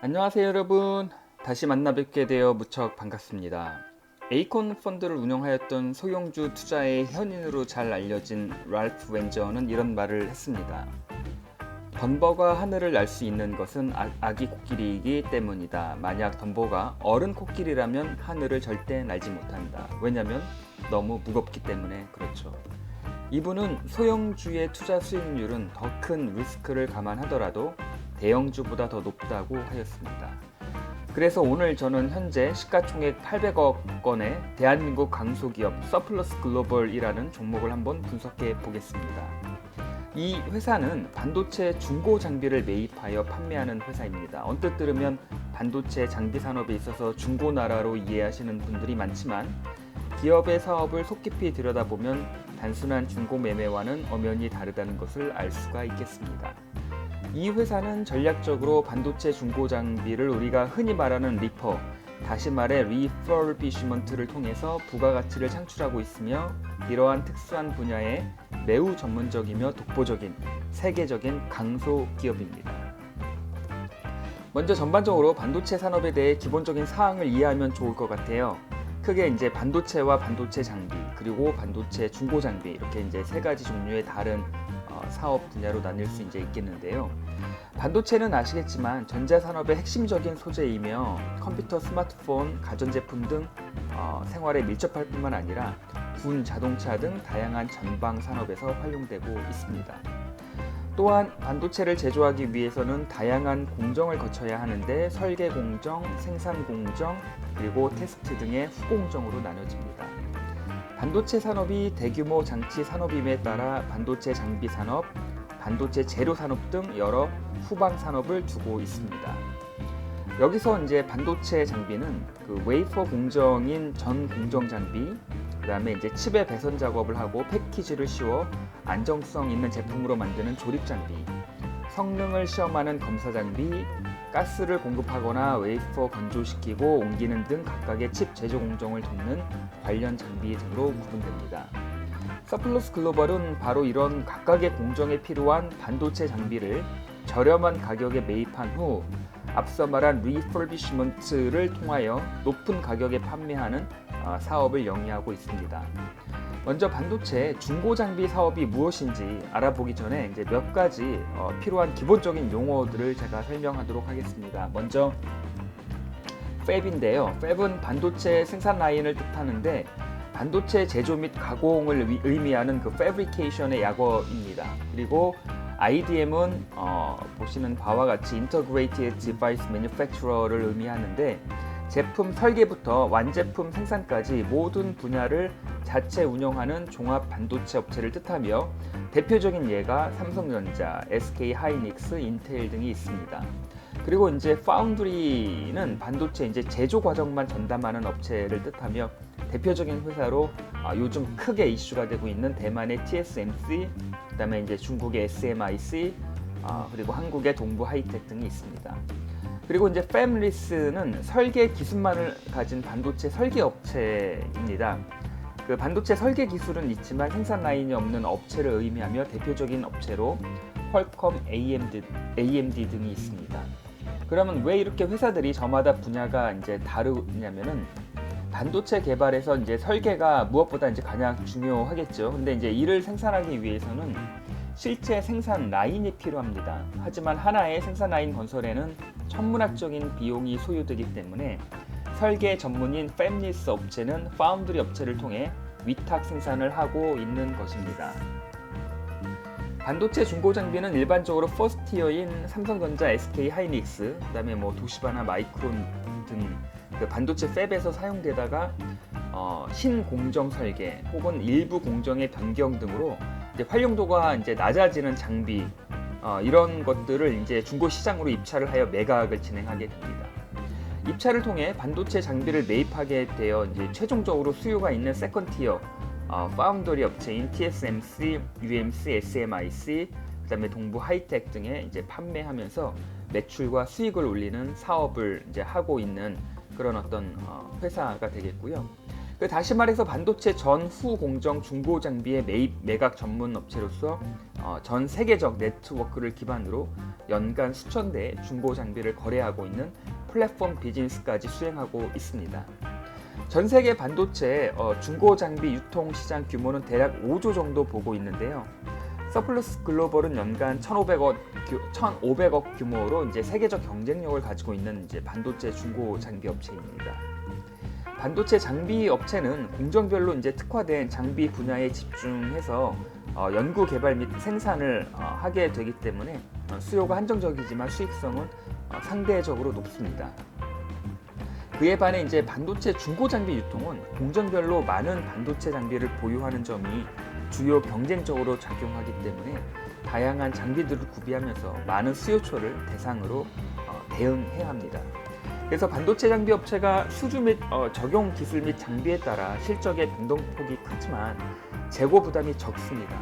안녕하세요 여러분. 다시 만나 뵙게 되어 무척 반갑습니다. 에이콘 펀드를 운영하였던 소형주 투자의 현인으로 잘 알려진 랄프 웬저는 이런 말을 했습니다. 덤버가 하늘을 날 수 있는 것은 아기 코끼리이기 때문이다. 만약 덤버가 어른 코끼리라면 하늘을 절대 날지 못한다. 왜냐면 너무 무겁기 때문에 그렇죠. 이분은 소형주의 투자 수익률은 더 큰 리스크를 감안하더라도 대형주보다 더 높다고 하였습니다. 그래서 오늘 저는 현재 시가총액 800억 건의 대한민국 강소기업 서플러스 글로벌이라는 종목을 한번 분석해 보겠습니다. 이 회사는 반도체 중고 장비를 매입하여 판매하는 회사입니다. 언뜻 들으면 반도체 장비 산업에 있어서 중고나라로 이해하시는 분들이 많지만 기업의 사업을 속 깊이 들여다보면 단순한 중고 매매와는 엄연히 다르다는 것을 알 수가 있겠습니다. 이 회사는 전략적으로 반도체 중고 장비를 우리가 흔히 말하는 리퍼, 다시 말해 리퍼비시먼트를 통해서 부가가치를 창출하고 있으며 이러한 특수한 분야에 매우 전문적이며 독보적인 세계적인 강소 기업입니다. 먼저 전반적으로 반도체 산업에 대해 기본적인 사항을 이해하면 좋을 것 같아요. 크게 이제 반도체와 반도체 장비, 그리고 반도체 중고 장비 이렇게 이제 세 가지 종류의 다른 사업 분야로 나뉠 수 이제 있겠는데요. 반도체는 아시겠지만 전자산업의 핵심적인 소재이며 컴퓨터, 스마트폰, 가전제품 등 생활에 밀접할 뿐만 아니라 군, 자동차 등 다양한 전방 산업에서 활용되고 있습니다. 또한 반도체를 제조하기 위해서는 다양한 공정을 거쳐야 하는데 설계 공정, 생산 공정, 그리고 테스트 등의 후공정으로 나눠집니다. 반도체 산업이 대규모 장치 산업임에 따라 반도체 장비 산업, 반도체 재료 산업 등 여러 후방 산업을 두고 있습니다. 여기서 이제 반도체 장비는 그 웨이퍼 공정인 전 공정 장비, 그다음에 이제 칩의 배선 작업을 하고 패키지를 씌워 안정성 있는 제품으로 만드는 조립 장비, 성능을 시험하는 검사 장비, 가스를 공급하거나 웨이퍼 건조시키고 옮기는 등 각각의 칩 제조 공정을 돕는 관련 장비 등으로 구분됩니다. 서플러스 글로벌은 바로 이런 각각의 공정에 필요한 반도체 장비를 저렴한 가격에 매입한 후 앞서 말한 리퍼비시먼트를 통하여 높은 가격에 판매하는 사업을 영위하고 있습니다. 먼저 반도체 중고 장비 사업이 무엇인지 알아보기 전에 이제 몇 가지 필요한 기본적인 용어들을 제가 설명하도록 하겠습니다. 먼저 팹인데요. 팹은 반도체 생산 라인을 뜻하는데 반도체 제조 및 가공을 의미하는 그 패브리케이션의 약어입니다. 그리고 IDM은 보시는 바와 같이 Integrated Device Manufacturer를 의미하는데 제품 설계부터 완제품 생산까지 모든 분야를 자체 운영하는 종합 반도체 업체를 뜻하며 대표적인 예가 삼성전자, SK 하이닉스, 인텔 등이 있습니다. 그리고 이제 파운드리는 반도체 이제 제조 과정만 전담하는 업체를 뜻하며 대표적인 회사로 요즘 크게 이슈가 되고 있는 대만의 TSMC, 그다음에 이제 중국의 SMIC, 그리고 한국의 동부 하이텍 등이 있습니다. 그리고 이제 팹리스는 설계 기술만을 가진 반도체 설계 업체입니다. 그 반도체 설계 기술은 있지만 생산 라인이 없는 업체를 의미하며 대표적인 업체로 퀄컴, AMD 등이 있습니다. 그러면 왜 이렇게 회사들이 저마다 분야가 이제 다르냐면은 반도체 개발에서 이제 설계가 무엇보다 이제 가장 중요하겠죠. 근데 이제 이를 생산하기 위해서는 실제 생산 라인이 필요합니다. 하지만 하나의 생산 라인 건설에는 천문학적인 비용이 소요되기 때문에 설계 전문인 팹리스 업체는 파운드리 업체를 통해 위탁 생산을 하고 있는 것입니다. 반도체 중고 장비는 일반적으로 퍼스티어인 삼성전자, SK 하이닉스, 그다음에 뭐 도시바나 마이크론 등 그 반도체 팹에서 사용되다가 신공정 설계 혹은 일부 공정의 변경 등으로 이제 활용도가 이제 낮아지는 장비 이런 것들을 이제 중고 시장으로 입찰을 하여 매각을 진행하게 됩니다. 입찰을 통해 반도체 장비를 매입하게 되어 이제 최종적으로 수요가 있는 세컨티어 파운더리 업체인 TSMC, UMC, SMIC, 그다음에 동부 하이텍 등에 이제 판매하면서 매출과 수익을 올리는 사업을 이제 하고 있는 그런 어떤 회사가 되겠고요. 다시 말해서 반도체 전후 공정 중고 장비의 매입 매각 전문 업체로서 전 세계적 네트워크를 기반으로 연간 수천 대의 중고 장비를 거래하고 있는 플랫폼 비즈니스까지 수행하고 있습니다. 전 세계 반도체 중고 장비 유통 시장 규모는 대략 5조 정도 보고 있는데요. 서플러스 글로벌은 연간 1,500억 규모로 이제 세계적 경쟁력을 가지고 있는 이제 반도체 중고 장비 업체입니다. 반도체 장비 업체는 공정별로 이제 특화된 장비 분야에 집중해서 연구 개발 및 생산을 하게 되기 때문에 수요가 한정적이지만 수익성은 상대적으로 높습니다. 그에 반해 이제 반도체 중고 장비 유통은 공정별로 많은 반도체 장비를 보유하는 점이 주요 경쟁적으로 작용하기 때문에 다양한 장비들을 구비하면서 많은 수요처를 대상으로 대응해야 합니다. 그래서 반도체 장비 업체가 수주 및 적용 기술 및 장비에 따라 실적의 변동폭이 크지만 재고 부담이 적습니다.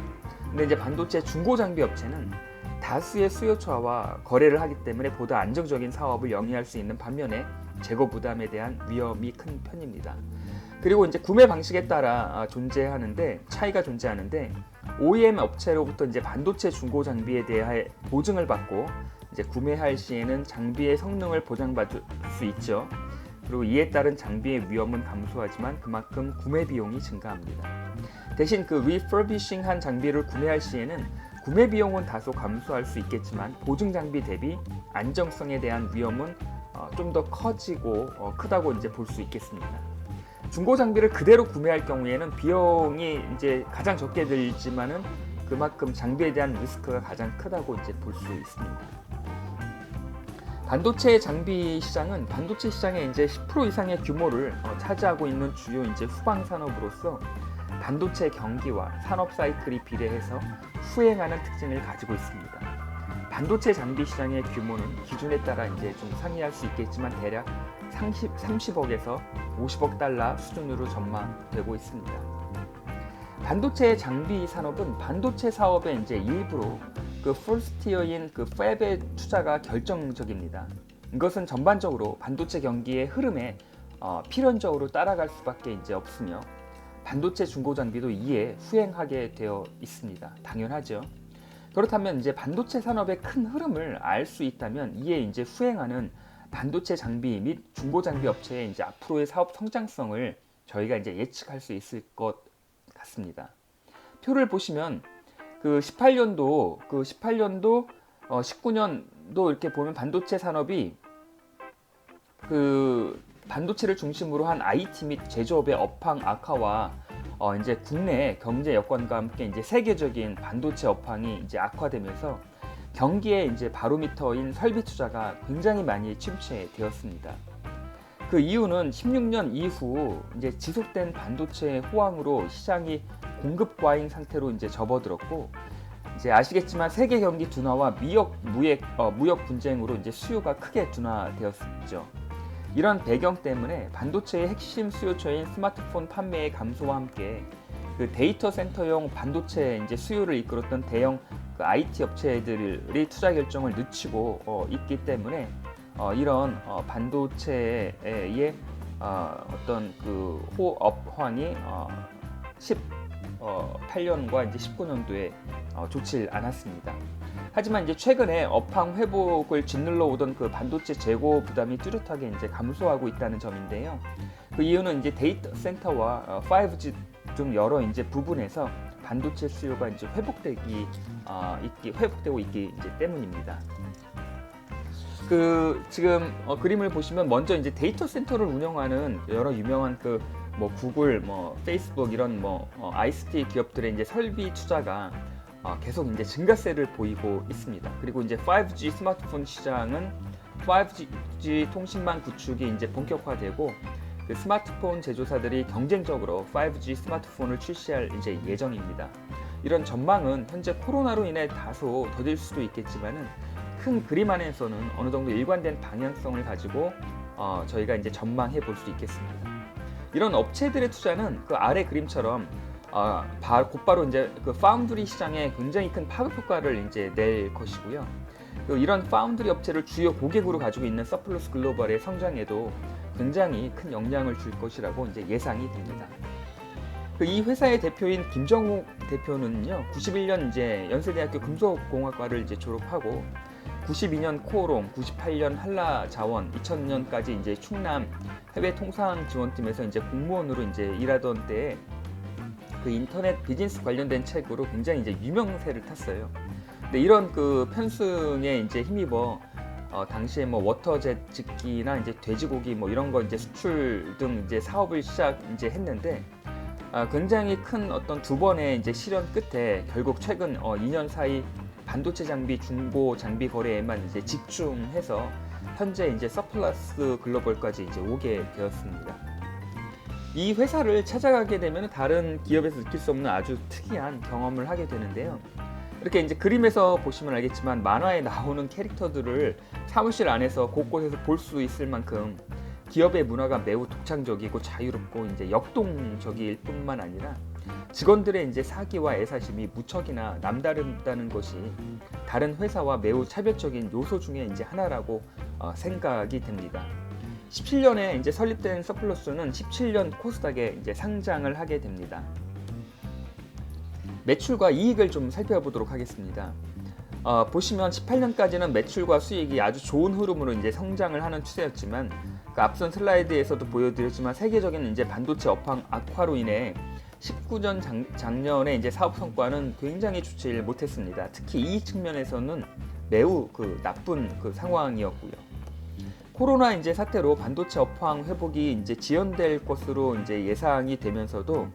근데 이제 반도체 중고 장비 업체는 다수의 수요처와 거래를 하기 때문에 보다 안정적인 사업을 영위할 수 있는 반면에 재고 부담에 대한 위험이 큰 편입니다. 그리고 이제 구매 방식에 따라 차이가 존재하는데 OEM 업체로부터 이제 반도체 중고 장비에 대해 보증을 받고 이제 구매할 시에는 장비의 성능을 보장받을 수 있죠. 그리고 이에 따른 장비의 위험은 감소하지만 그만큼 구매 비용이 증가합니다. 대신 그 리퍼비싱한 장비를 구매할 시에는 구매 비용은 다소 감소할 수 있겠지만 보증 장비 대비 안정성에 대한 위험은 좀 더 크다고 이제 볼 수 있겠습니다. 중고 장비를 그대로 구매할 경우에는 비용이 이제 가장 적게 들지만은 그만큼 장비에 대한 리스크가 가장 크다고 이제 볼 수 있습니다. 반도체 장비 시장은 반도체 시장의 이제 10% 이상의 규모를 차지하고 있는 주요 이제 후방 산업으로서 반도체 경기와 산업 사이클이 비례해서 후행하는 특징을 가지고 있습니다. 반도체 장비 시장의 규모는 기준에 따라 이제 좀 상이할 수 있겠지만 대략 30억에서 50억 달러 수준으로 전망되고 있습니다. 반도체 장비 산업은 반도체 사업의 이제 일부로 그 퍼스트티어인 그 팹의 투자가 결정적입니다. 이것은 전반적으로 반도체 경기의 흐름에 필연적으로 따라갈 수밖에 이제 없으며 반도체 중고 장비도 이에 후행하게 되어 있습니다. 당연하죠. 그렇다면 이제 반도체 산업의 큰 흐름을 알 수 있다면 이에 이제 후행하는 반도체 장비 및 중고 장비 업체의 이제 앞으로의 사업 성장성을 저희가 이제 예측할 수 있을 것 같습니다. 표를 보시면 그 18년도, 19년도 이렇게 보면 반도체 산업이 그 반도체를 중심으로 한 IT 및 제조업의 업황 악화와 이제 국내 경제 여건과 함께 이제 세계적인 반도체 업황이 이제 악화되면서 경기의 이제 바로미터인 설비 투자가 굉장히 많이 침체되었습니다. 그 이유는 16년 이후 이제 지속된 반도체 호황으로 시장이 공급 과잉 상태로 이제 접어들었고, 이제 아시겠지만 세계 경기 둔화와 무역 분쟁으로 이제 수요가 크게 둔화되었죠. 이런 배경 때문에 반도체의 핵심 수요처인 스마트폰 판매의 감소와 함께 그 데이터 센터용 반도체 이제 수요를 이끌었던 대형 그 IT 업체들이 투자 결정을 늦추고 있기 때문에 이런 반도체의 어떤 그 호업황이 18년과 이제 19년도에 좋지 않았습니다. 하지만 이제 최근에 업황 회복을 짓눌러 오던 그 반도체 재고 부담이 뚜렷하게 이제 감소하고 있다는 점인데요. 그 이유는 이제 데이터 센터와 5G 등 여러 이제 부분에서 반도체 수요가 이제 회복되고 있기 이제 때문입니다. 그 지금 그림을 보시면 먼저 이제 데이터 센터를 운영하는 여러 유명한 그 뭐 구글, 뭐 페이스북 이런 뭐 ICT 기업들의 이제 설비 투자가 계속 이제 증가세를 보이고 있습니다. 그리고 이제 5G 스마트폰 시장은 5G 통신망 구축이 이제 본격화되고 그 스마트폰 제조사들이 경쟁적으로 5G 스마트폰을 출시할 이제 예정입니다. 이런 전망은 현재 코로나로 인해 다소 더딜 수도 있겠지만은 큰 그림 안에서는 어느 정도 일관된 방향성을 가지고 저희가 이제 전망해 볼 수 있겠습니다. 이런 업체들의 투자는 그 아래 그림처럼 곧바로 이제 그 파운드리 시장에 굉장히 큰 파급 효과를 이제 낼 것이고요. 이런 파운드리 업체를 주요 고객으로 가지고 있는 서플러스 글로벌의 성장에도 굉장히 큰 영향을 줄 것이라고 이제 예상이 됩니다. 이 회사의 대표인 김정욱 대표는요, 91년 이제 연세대학교 금속공학과를 이제 졸업하고 92년 코오롱, 98년 한라자원, 2000년까지 이제 충남 해외 통상 지원팀에서 이제 공무원으로 이제 일하던 때에 인터넷 비즈니스 관련된 책으로 굉장히 이제 유명세를 탔어요. 근데 이런 편승에 이제 힘입어 당시에 뭐 워터젯 직기나 이제 돼지고기 뭐 이런 거 이제 수출 등 이제 사업을 이제 했는데 굉장히 큰 어떤 두 번의 이제 실현 끝에 결국 최근 2년 사이 반도체 장비 중고 장비 거래에만 이제 집중해서 현재 이제 서플러스 글로벌까지 이제 오게 되었습니다. 이 회사를 찾아가게 되면 다른 기업에서 느낄 수 없는 아주 특이한 경험을 하게 되는데요. 이렇게 이제 그림에서 보시면 알겠지만 만화에 나오는 캐릭터들을 사무실 안에서 곳곳에서 볼 수 있을 만큼 기업의 문화가 매우 독창적이고 자유롭고 이제 역동적일 뿐만 아니라 직원들의 이제 사기와 애사심이 무척이나 남다르다는 것이 다른 회사와 매우 차별적인 요소 중에 이제 하나라고 생각이 됩니다. 17년에 이제 설립된 서플러스는 17년 코스닥에 이제 상장을 하게 됩니다. 매출과 이익을 좀 살펴보도록 하겠습니다. 보시면 18년까지는 매출과 수익이 아주 좋은 흐름으로 이제 성장을 하는 추세였지만 앞선 슬라이드에서도 보여드렸지만 세계적인 이제 반도체 업황 악화로 인해 19년 작년에 이제 사업 성과는 굉장히 좋지 못했습니다. 특히 이익 측면에서는 매우 나쁜 상황이었고요. 코로나 이제 사태로 반도체 업황 회복이 이제 지연될 것으로 이제 예상이 되면서도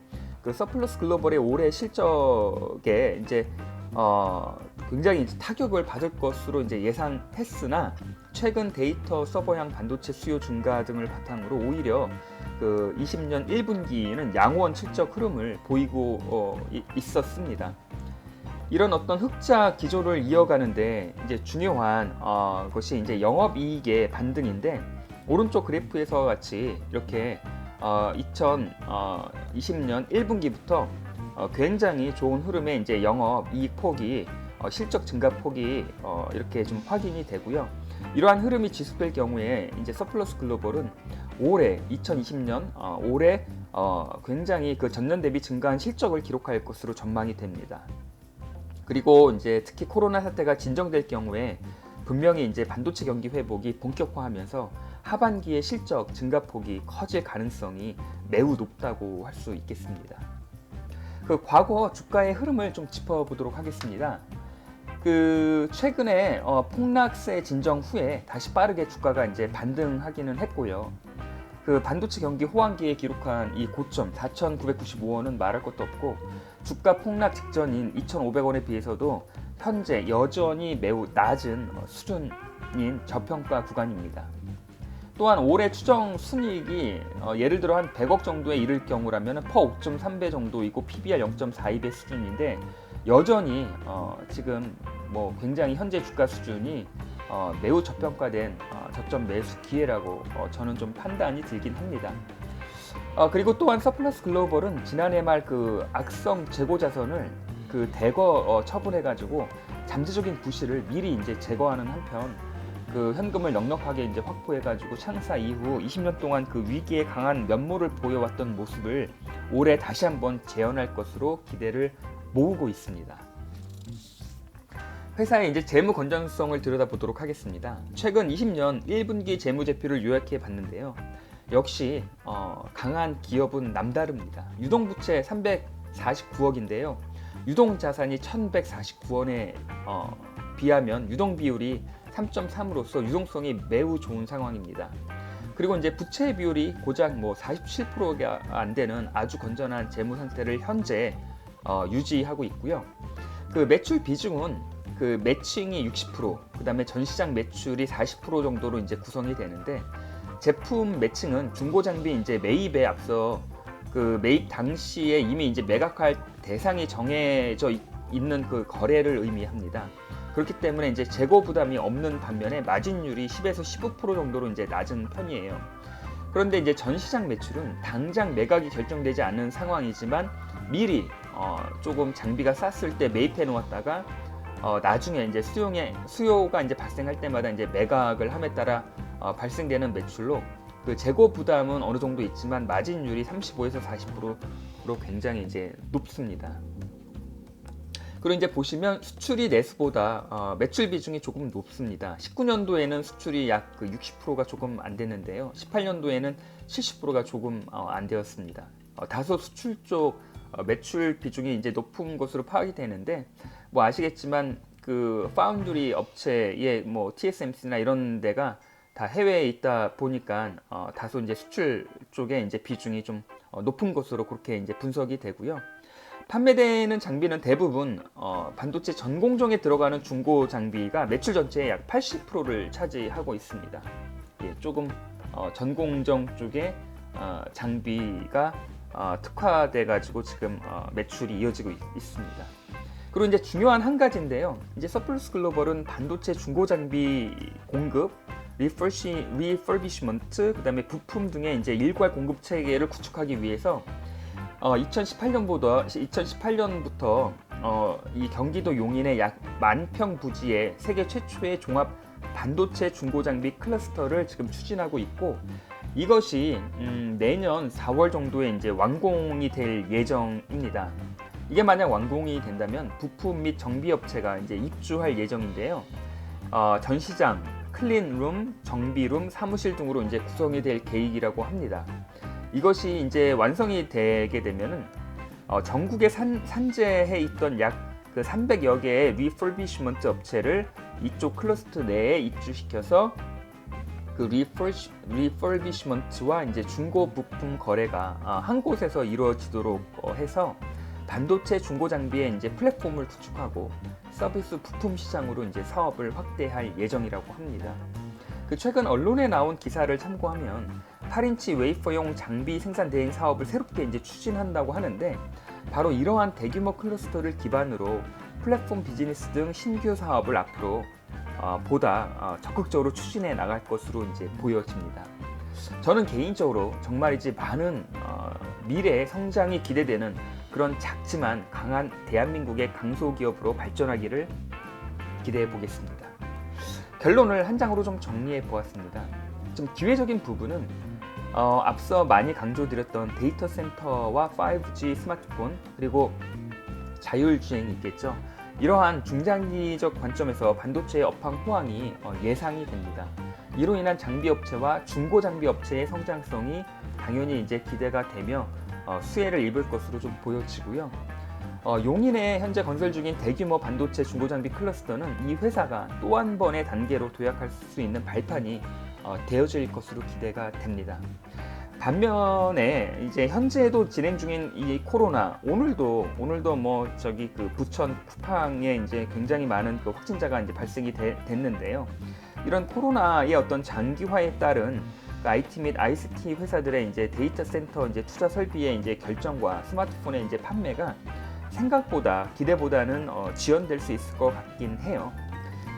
서플러스 글로벌의 올해 실적에 이제 굉장히 타격을 받을 것으로 이제 예상했으나 최근 데이터 서버형 반도체 수요 증가 등을 바탕으로 오히려 20년 1분기는 양호한 실적 흐름을 보이고 있었습니다. 이런 어떤 흑자 기조를 이어가는데 이제 중요한 것이 이제 영업이익의 반등인데 오른쪽 그래프에서 같이 이렇게 2020년 1분기부터 굉장히 좋은 흐름의 이제 영업이익 폭이 실적 증가 폭이 이렇게 좀 확인이 되고요. 이러한 흐름이 지속될 경우에 이제 서플러스 글로벌은 올해 2020년 올해 굉장히 전년 대비 증가한 실적을 기록할 것으로 전망이 됩니다. 그리고 이제 특히 코로나 사태가 진정될 경우에 분명히 이제 반도체 경기 회복이 본격화하면서 하반기의 실적 증가폭이 커질 가능성이 매우 높다고 할 수 있겠습니다. 과거 주가의 흐름을 좀 짚어보도록 하겠습니다. 최근에 폭락세 진정 후에 다시 빠르게 주가가 이제 반등하기는 했고요. 반도체 경기 호황기에 기록한 이 고점 4,995원은 말할 것도 없고 주가 폭락 직전인 2,500원에 비해서도 현재 여전히 매우 낮은 수준인 저평가 구간입니다. 또한 올해 추정 순이익이 예를 들어 한 100억 정도에 이를 경우라면 퍼 5.3배 정도이고 PBR 0.42배 수준인데 여전히 지금 뭐 굉장히 현재 주가 수준이 매우 저평가된 저점 매수 기회라고 저는 좀 판단이 들긴 합니다. 그리고 또한 서플러스 글로벌은 지난해 말 악성 재고 자산을 대거 처분해가지고 잠재적인 부실을 미리 이제 제거하는 한편 현금을 넉넉하게 이제 확보해가지고 창사 이후 20년 동안 위기에 강한 면모를 보여왔던 모습을 올해 다시 한번 재현할 것으로 기대를 모으고 있습니다. 회사의 이제 재무 건전성을 들여다보도록 하겠습니다. 최근 20년 1분기 재무제표를 요약해 봤는데요. 역시 강한 기업은 남다릅니다. 유동부채 349억인데요. 유동자산이 1149원에 비하면 유동비율이 3.3으로서 유동성이 매우 좋은 상황입니다. 그리고 이제 부채 비율이 고작 47%가 안 되는 아주 건전한 재무 상태를 현재 유지하고 있고요. 매출 비중은 매칭이 60%, 그 다음에 전시장 매출이 40% 정도로 이제 구성이 되는데 제품 매칭은 중고 장비 이제 매입에 앞서 매입 당시에 이미 이제 매각할 대상이 정해져 있는 거래를 의미합니다. 그렇기 때문에 이제 재고 부담이 없는 반면에 마진율이 10에서 15% 정도로 이제 낮은 편이에요. 그런데 이제 전시장 매출은 당장 매각이 결정되지 않는 상황이지만 미리 조금 장비가 쌌을 때 매입해 놓았다가 나중에 이제 수요가 이제 발생할 때마다 이제 매각을 함에 따라 발생되는 매출로 그 재고 부담은 어느 정도 있지만 마진율이 35에서 40%로 굉장히 이제 높습니다. 그리고 이제 보시면 수출이 내수보다 매출 비중이 조금 높습니다. 19년도에는 수출이 약 60%가 조금 안 됐는데요. 18년도에는 70%가 조금 안 되었습니다. 다소 수출 쪽 매출 비중이 이제 높은 것으로 파악이 되는데, 뭐 아시겠지만 그 파운드리 업체의 뭐 TSMC나 이런 데가 다 해외에 있다 보니까 다소 이제 수출 쪽에 이제 비중이 좀 높은 것으로 그렇게 이제 분석이 되고요. 판매되는 장비는 대부분 반도체 전 공정에 들어가는 중고 장비가 매출 전체의 약 80%를 차지하고 있습니다. 예, 조금 전 공정 쪽에 장비가 특화돼 가지고 지금 매출이 이어지고 있습니다. 그리고 이제 중요한 한 가지인데요. 이제 서플러스 글로벌은 반도체 중고 장비 공급, 리퍼비시먼트, 그다음에 부품 등의 이제 일괄 공급 체계를 구축하기 위해서 2018년부터 이 경기도 용인의 약 10,000평 부지에 세계 최초의 종합 반도체 중고 장비 클러스터를 지금 추진하고 있고, 이것이 내년 4월 정도에 이제 완공이 될 예정입니다. 이게 만약 완공이 된다면 부품 및 정비 업체가 이제 입주할 예정인데요. 전시장, 클린룸, 정비룸, 사무실 등으로 이제 구성이 될 계획이라고 합니다. 이것이 이제 완성이 되게 되면은 전국에 산재해 있던 약 그 300여 개의 리퍼비시먼트 업체를 이쪽 클러스터 내에 입주시켜서 그 리퍼비시먼트와 이제 중고 부품 거래가 한 곳에서 이루어지도록 해서 반도체 중고 장비의 이제 플랫폼을 구축하고 서비스 부품 시장으로 이제 사업을 확대할 예정이라고 합니다. 그 최근 언론에 나온 기사를 참고하면 8인치 웨이퍼용 장비 생산 대행 사업을 새롭게 이제 추진한다고 하는데, 바로 이러한 대규모 클러스터를 기반으로 플랫폼 비즈니스 등 신규 사업을 앞으로 보다 적극적으로 추진해 나갈 것으로 이제 보여집니다. 저는 개인적으로 정말이지 많은 미래의 성장이 기대되는 그런 작지만 강한 대한민국의 강소기업으로 발전하기를 기대해 보겠습니다. 결론을 한 장으로 좀 정리해 보았습니다. 좀 기회적인 부분은 앞서 많이 강조드렸던 데이터 센터와 5G 스마트폰, 그리고 자율주행이 있겠죠. 이러한 중장기적 관점에서 반도체의 업황 호황이 예상이 됩니다. 이로 인한 장비업체와 중고장비업체의 성장성이 당연히 이제 기대가 되며 수혜를 입을 것으로 좀 보여지고요. 용인에 현재 건설 중인 대규모 반도체 중고장비 클러스터는 이 회사가 또 한 번의 단계로 도약할 수 있는 발판이 되어질 것으로 기대가 됩니다. 반면에 이제 현재도 진행 중인 이 코로나, 오늘도 뭐 저기 그 부천 쿠팡에 이제 굉장히 많은 그 확진자가 이제 발생이 됐는데요. 이런 코로나의 어떤 장기화에 따른 그 IT 및 ICT 회사들의 이제 데이터 센터 이제 투자 설비의 이제 결정과 스마트폰의 이제 판매가 생각보다 기대보다는 지연될 수 있을 것 같긴 해요.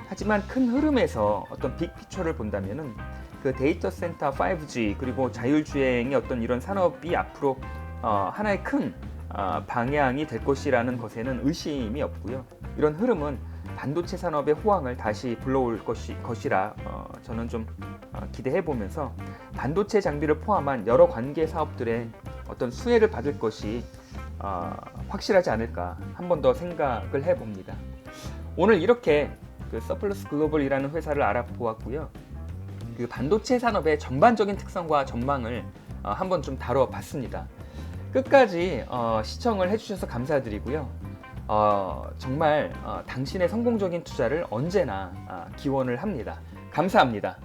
하지만 큰 흐름에서 어떤 빅피처를 본다면은 그 데이터 센터 5G 그리고 자율주행의 어떤 이런 산업이 앞으로 하나의 큰 방향이 될 것이라는 것에는 의심이 없고요. 이런 흐름은 반도체 산업의 호황을 다시 불러올 것이라 저는 좀 기대해 보면서 반도체 장비를 포함한 여러 관계 사업들의 어떤 수혜를 받을 것이 확실하지 않을까 한 번 더 생각을 해봅니다. 오늘 이렇게 그 서플러스 글로벌이라는 회사를 알아보았고요. 그 반도체 산업의 전반적인 특성과 전망을 한번 좀 다뤄봤습니다. 끝까지 시청을 해주셔서 감사드리고요. 정말 당신의 성공적인 투자를 언제나 기원을 합니다. 감사합니다.